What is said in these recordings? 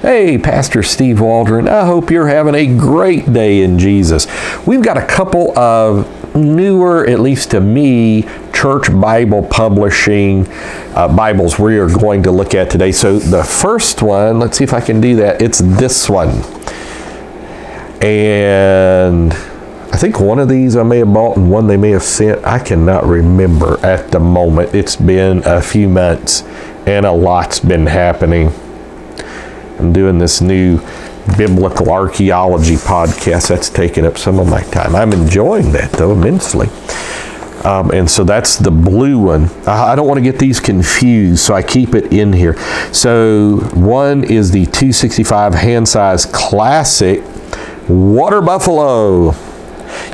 Hey, Pastor Steve Waldron. I hope you're having a great day in Jesus. We've got a couple of newer, at least to me, church Bible publishing Bibles we are going to look at today. So the first one, let's see if I can do that. It's this one. And I think one of these I may have bought and one they may have sent. I cannot remember at the moment. It's been a few months and a lot's been happening. I'm doing this new biblical archaeology podcast. That's taking up some of my time. I'm enjoying that though immensely. And so that's the blue one. I don't want to get these confused, so I keep it in here. So one is the 265 hand size classic water buffalo.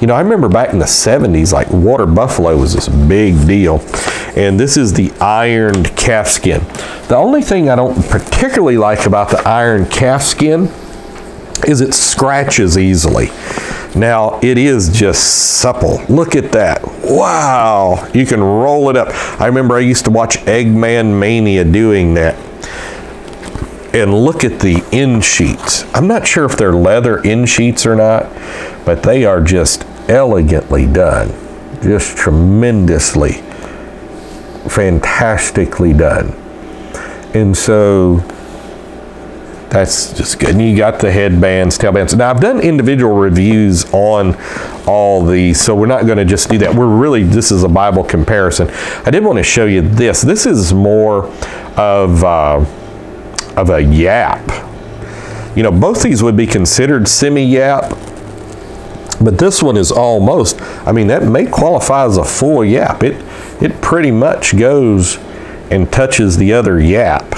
You know, I remember back in the 70s, like water buffalo was this big deal. And this is the ironed calfskin. The only thing I don't particularly like about the ironed calfskin is it scratches easily. Now, it is just supple. Look at that. Wow. You can roll it up. I remember I used to watch Eggman Mania doing that. And look at the end sheets. I'm not sure if they're leather end sheets or not, but they are just elegantly done. Just tremendously, fantastically done. And so that's just good. And you got the headbands, tailbands. Now I've done individual reviews on all these, so we're not going to just do that. This is a Bible comparison. I did want to show you this. This is more of a yap. You know, both these would be considered semi-yap, but this one is almost, I mean, that may qualify as a full yap. It pretty much goes and touches the other yap.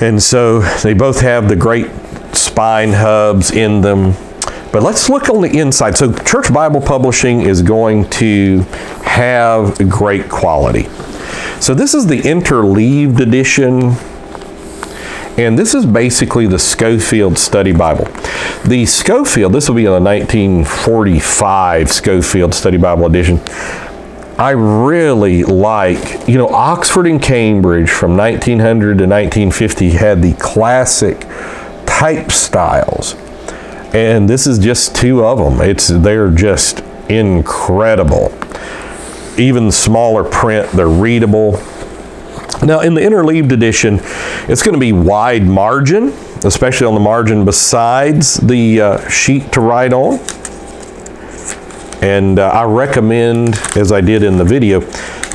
And so they both have the great spine hubs in them. But let's look on the inside. So Church Bible Publishing is going to have great quality. So this is the Interleaved edition. And this is basically the Schofield Study Bible. The Schofield, this will be a 1945 Schofield Study Bible edition. I really like, you know, Oxford and Cambridge from 1900 to 1950 had the classic type styles. And this is just two of them. They're just incredible. Even smaller print, they're readable. Now in the Interleaved edition, it's going to be wide margin, especially on the margin besides the sheet to write on. And I recommend, as I did in the video,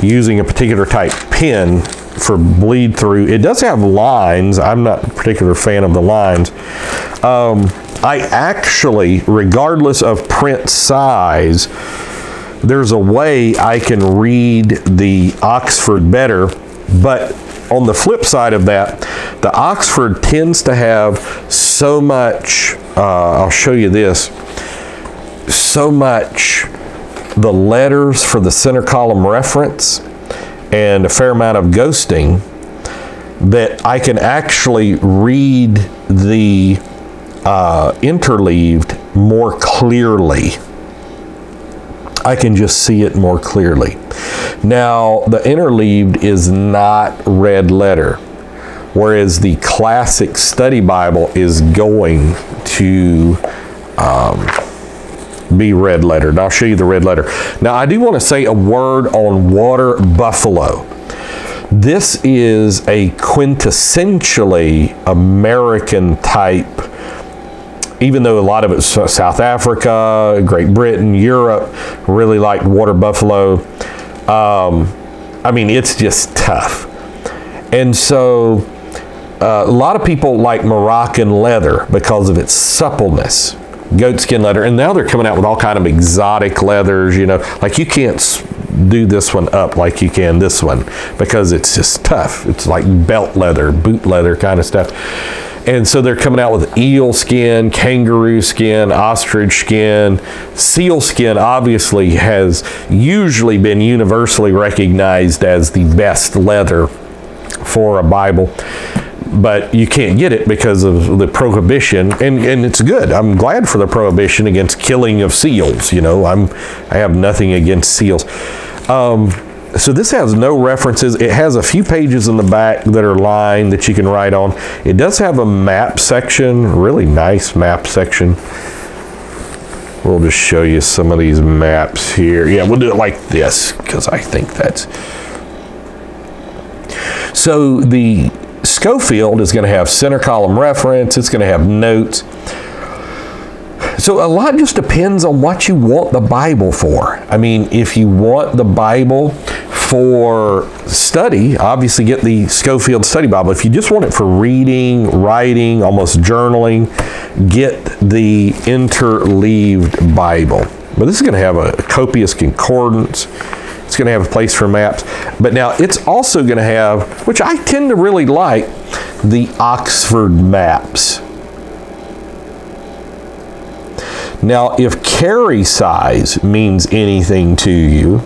using a particular type pen for bleed through. It does have lines. I'm not a particular fan of the lines. I actually, regardless of print size, there's a way I can read the Oxford better. But on the flip side of that, the Oxford tends to have so much, I'll show you this, so much the letters for the center column reference and a fair amount of ghosting that I can actually read the Interleaved more clearly. I can just see it more clearly. Now, the Interleaved is not red letter, whereas the classic study Bible is going to be red lettered. I'll show you the red letter. Now, I do want to say a word on water buffalo. This is a quintessentially American type, even though a lot of it's South Africa, Great Britain, Europe, really liked water buffalo. I mean, it's just tough. And so a lot of people like Moroccan leather because of its suppleness, goatskin leather. And now they're coming out with all kind of exotic leathers, you know, like you can't do this one up like you can this one because it's just tough. It's like belt leather, boot leather kind of stuff. And so they're coming out with eel skin, kangaroo skin, ostrich skin. Seal skin obviously has usually been universally recognized as the best leather for a Bible. But you can't get it because of the prohibition, and it's good. I'm glad for the prohibition against killing of seals. You know, I have nothing against seals. So this has no references. It has a few pages in the back that are lined that you can write on. It does have a map section, really nice map section. We'll just show you some of these maps here. Yeah, we'll do it like this because I think that's... So the Schofield is going to have center column reference. It's going to have notes. So a lot just depends on what you want the Bible for. I mean, if you want the Bible for study, obviously get the Schofield Study Bible. If you just want it for reading, writing, almost journaling, get the Interleaved Bible. But this is going to have a copious concordance. It's going to have a place for maps. But now it's also going to have, which I tend to really like, the Oxford maps. Now, if carry size means anything to you,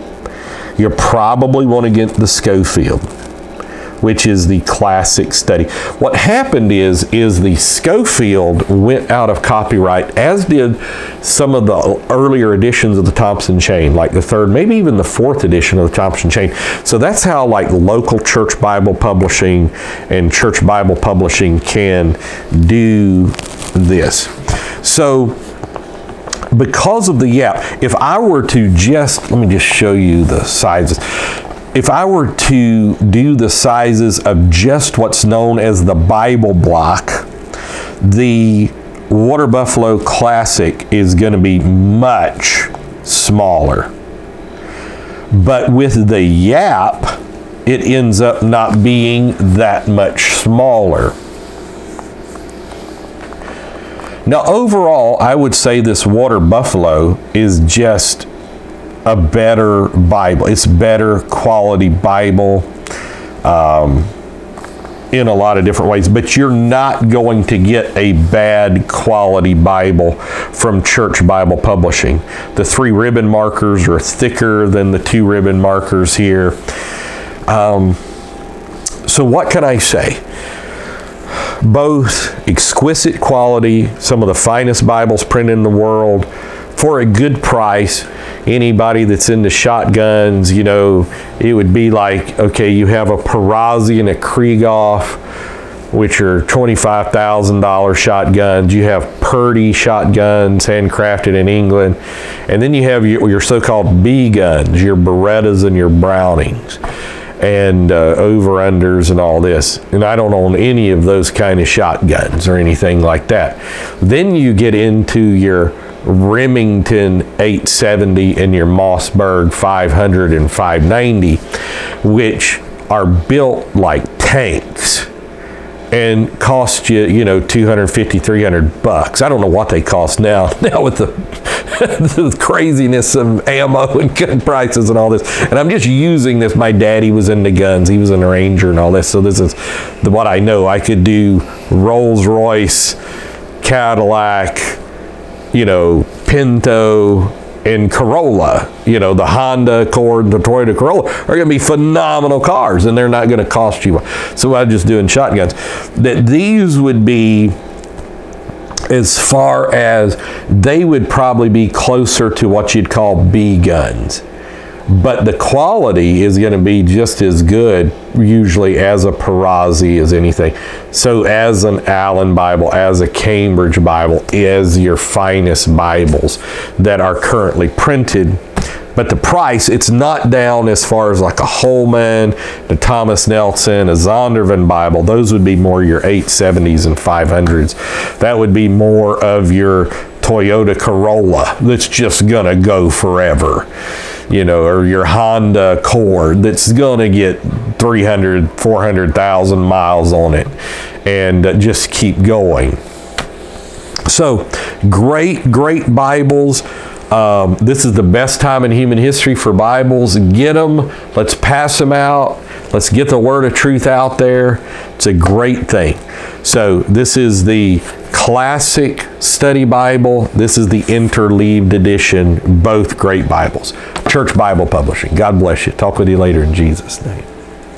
you probably want to get the Schofield, which is the classic study. What happened is the Schofield went out of copyright, as did some of the earlier editions of the Thompson Chain, like the third, maybe even the fourth edition of the Thompson Chain. So that's how like local church Bible publishing and church Bible publishing can do this. So because of the YAP, if I were to just, let me just show you the sizes. If I were to do the sizes of just what's known as the Bible block, the Water Buffalo Classic is going to be much smaller. But with the YAP, it ends up not being that much smaller. Now, overall, I would say this Water Buffalo is just a better Bible. It's better quality Bible in a lot of different ways, but you're not going to get a bad quality Bible from Church Bible Publishing. The 3 ribbon markers are thicker than the 2 ribbon markers here. So what can I say? Both exquisite quality, some of the finest Bibles printed in the world, for a good price. Anybody that's into shotguns, you know, it would be like, okay, you have a Perazzi and a Krieghoff, which are $25,000 shotguns. You have Purdy shotguns, handcrafted in England. And then you have your so-called B guns, your Berettas and your Brownings, and over-unders and all this. And I don't own any of those kind of shotguns or anything like that. Then you get into your Remington 870 and your Mossberg 500 and 590, which are built like tanks and cost you, you know, $250, $300. I don't know what they cost now with the craziness of ammo and gun prices and all this. And I'm just using this. My daddy was into guns. He was in a Ranger and all this. So this is what I know. I could do Rolls-Royce, Cadillac, you know, Pinto, and Corolla. You know, the Honda Accord, the Toyota Corolla are going to be phenomenal cars, and they're not going to cost you. So I'm just doing shotguns. That these would be, as far as, they would probably be closer to what you'd call B guns. But the quality is going to be just as good, usually, as a Perazzi, as anything. So as an Allen Bible, as a Cambridge Bible, is your finest Bibles that are currently printed. But the price, it's not down as far as like a Holman, a Thomas Nelson, a Zondervan Bible. Those would be more your 870s and 500s. That would be more of your Toyota Corolla that's just going to go forever. You know, or your Honda Accord that's going to get 300, 400,000 miles on it and just keep going. So, great Bibles. This is the best time in human history for Bibles. Get them. Let's pass them out. Let's get the word of truth out there. It's a great thing. So this is the classic study Bible. This is the Interleaved edition. Both great Bibles. Church Bible Publishing. God bless you. Talk with you later in Jesus' name.